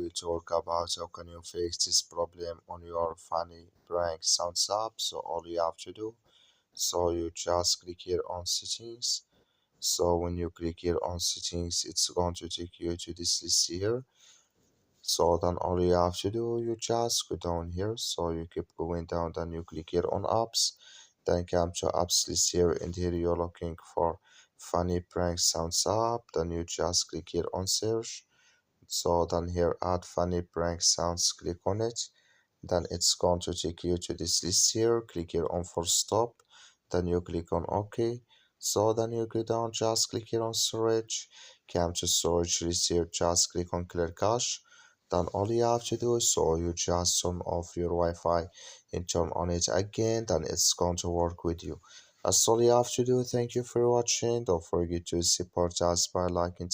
will talk about how can you fix this problem on your funny prank sounds app. So all you have to do, so you just click here on settings. So when you click here on settings, it's going to take you to this list here. So then all you have to do, you just go down here. So you keep going down, then you click here on apps, then come to apps list here, and here you're looking for funny prank sounds app. Then you just click here on search. So then here add funny prank sounds, click on it. Then it's going to take you to this list here. Click here on for stop. Then you click on OK. So then you go down, just click here on storage. Come to storage list here, just click on clear cache. Then all you have to do is so you just turn off your Wi-Fi and turn on it again. Then it's going to work with you. That's all you have to do. Thank you for watching. Don't forget to support us by liking.